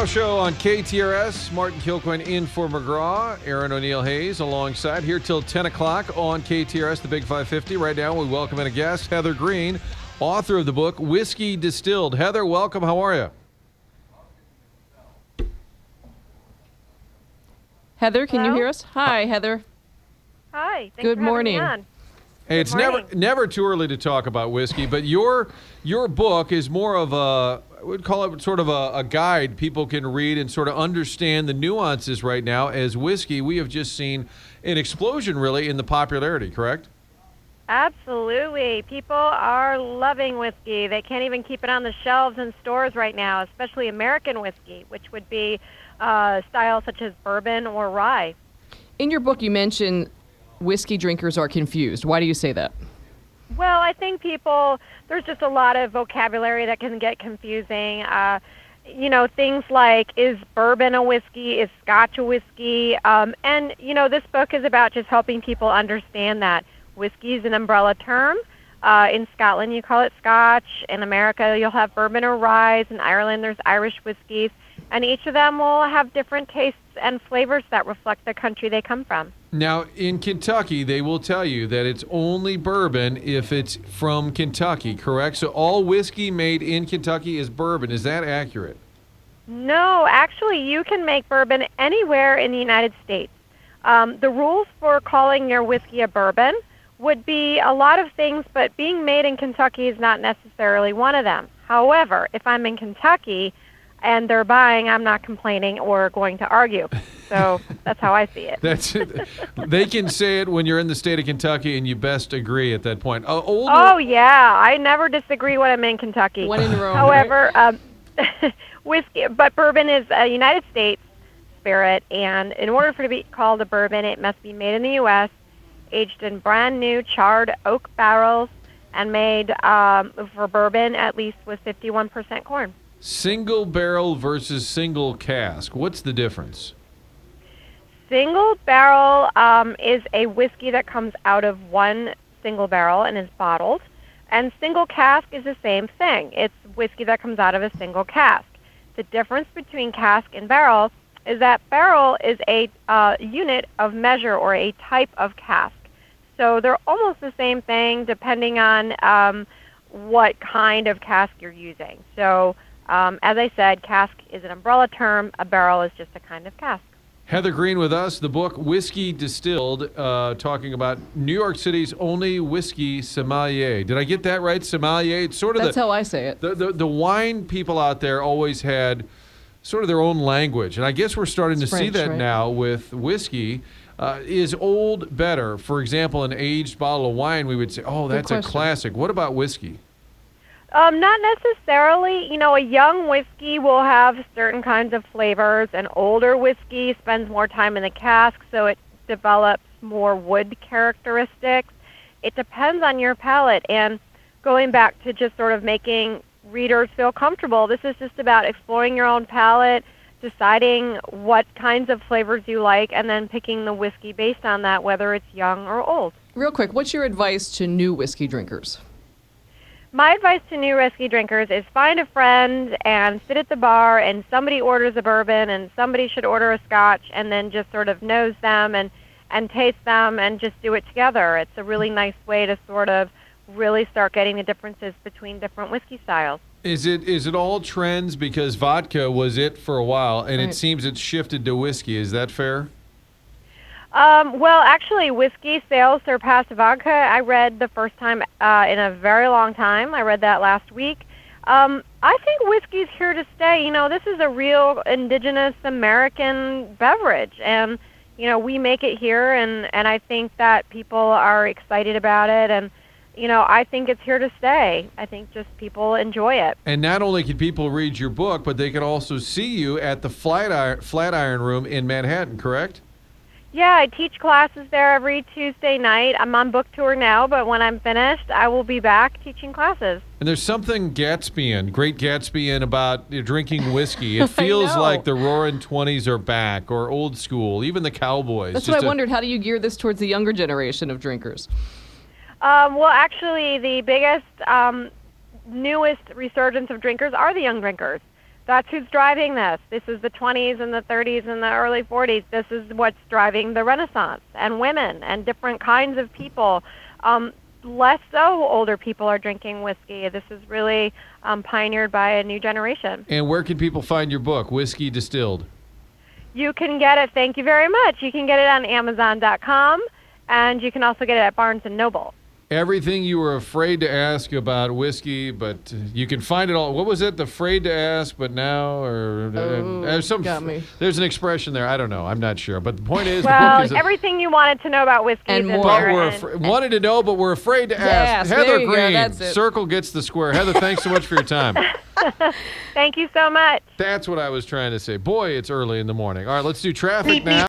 McGraw Show on KTRS. Martin Kilcoyne in for McGraw. Aaron O'Neill Hayes alongside here till 10 o'clock on KTRS, the Big 550. Right now, we welcome in a guest, Heather Green, author of the book, Whiskey Distilled. Heather, welcome. How are you? Heather, can Hello? you hear us? Hi, Heather. Hi. Thanks Good for having morning. me on. Hey, it's Good morning. never too early to talk about whiskey, but your book is more of a, I would call it sort of a guide people can read and sort of understand the nuances right now. As whiskey, we have just seen an explosion really in the popularity, correct? Absolutely. People are loving whiskey. They can't even keep it on the shelves in stores right now, especially American whiskey, which would be styles such as bourbon or rye. In your book, you mention whiskey drinkers are confused. Why do you say that? Well, I think there's just a lot of vocabulary that can get confusing. Things like, is bourbon a whiskey? Is scotch a whiskey? This book is about just helping people understand that whiskey is an umbrella term. In Scotland, you call it scotch. In America, you'll have bourbon or rye. In Ireland, there's Irish whiskeys. And each of them will have different tastes and flavors that reflect the country they come from. Now, in Kentucky, they will tell you that it's only bourbon if it's from Kentucky, correct? So all whiskey made in Kentucky is bourbon. Is that accurate? No, actually, you can make bourbon anywhere in the United States. The rules for calling your whiskey a bourbon would be a lot of things, but being made in Kentucky is not necessarily one of them. However, if I'm in Kentucky and they're buying, I'm not complaining or going to argue. So that's how I see it. They can say it when you're in the state of Kentucky, and you best agree at that point. Oh, yeah. I never disagree when I'm in Kentucky. One in Rome. However, whiskey, but bourbon is a United States spirit, and in order for it to be called a bourbon, it must be made in the U.S., aged in brand new charred oak barrels, and made for bourbon at least with 51% corn. Single barrel versus single cask. What's the difference? Single barrel is a whiskey that comes out of one single barrel and is bottled. And single cask is the same thing. It's whiskey that comes out of a single cask. The difference between cask and barrel is that barrel is a unit of measure or a type of cask. So they're almost the same thing depending on what kind of cask you're using. So as I said, cask is an umbrella term. A barrel is just a kind of cask. Heather Green with us, the book Whiskey Distilled, talking about New York City's only whiskey sommelier. Did I get that right? Sommelier? It's sort of That's how I say it. The wine people out there always had sort of their own language. And I guess we're starting to see that now with whiskey. Is old better? For example, an aged bottle of wine, we would say, oh, that's a classic. What about whiskey? Not necessarily. A young whiskey will have certain kinds of flavors. An older whiskey spends more time in the cask, so it develops more wood characteristics. It depends on your palate. And going back to just sort of making readers feel comfortable, this is just about exploring your own palate, deciding what kinds of flavors you like, and then picking the whiskey based on that, whether it's young or old. Real quick, what's your advice to new whiskey drinkers? My advice to new whiskey drinkers is find a friend and sit at the bar and somebody orders a bourbon and somebody should order a scotch, and then just sort of nose them and taste them and just do it together. It's a really nice way to sort of really start getting the differences between different whiskey styles. Is it all trends? Because vodka was it for a while, and Right. It seems it's shifted to whiskey. Is that fair? Well, actually, whiskey sales surpassed vodka. I read the first time in a very long time. I read that last week. I think whiskey's here to stay. This is a real indigenous American beverage, and, we make it here, and I think that people are excited about it, and, I think it's here to stay. I think just people enjoy it. And not only can people read your book, but they can also see you at the Flatiron Room in Manhattan, correct? Yeah, I teach classes there every Tuesday night. I'm on book tour now, but when I'm finished, I will be back teaching classes. And there's something Great Gatsbyan about drinking whiskey. It feels like the Roaring '20s are back, or old school, even the Cowboys. That's what I wondered. How do you gear this towards the younger generation of drinkers? Well, actually, the biggest, newest resurgence of drinkers are the young drinkers. That's who's driving this. This is the 20s and the 30s and the early 40s. This is what's driving the Renaissance, and women and different kinds of people. Less so older people are drinking whiskey. This is really pioneered by a new generation. And where can people find your book, Whiskey Distilled? You can get it, thank you very much. You can get it on Amazon.com, and you can also get it at Barnes & Noble. Everything you were afraid to ask about whiskey, but you can find it all. What was it? Afraid to ask, but now, or got me. There's an expression there. I don't know. I'm not sure. But the point is, Well, the book is everything you wanted to know about whiskey And is in more. but there. we're wanted to know, but we're afraid to ask. Yes, Heather there you go. Green, That's it. Circle gets the square. Heather, thanks so much for your time. Thank you so much. That's what I was trying to say. Boy, it's early in the morning. All right, let's do traffic now.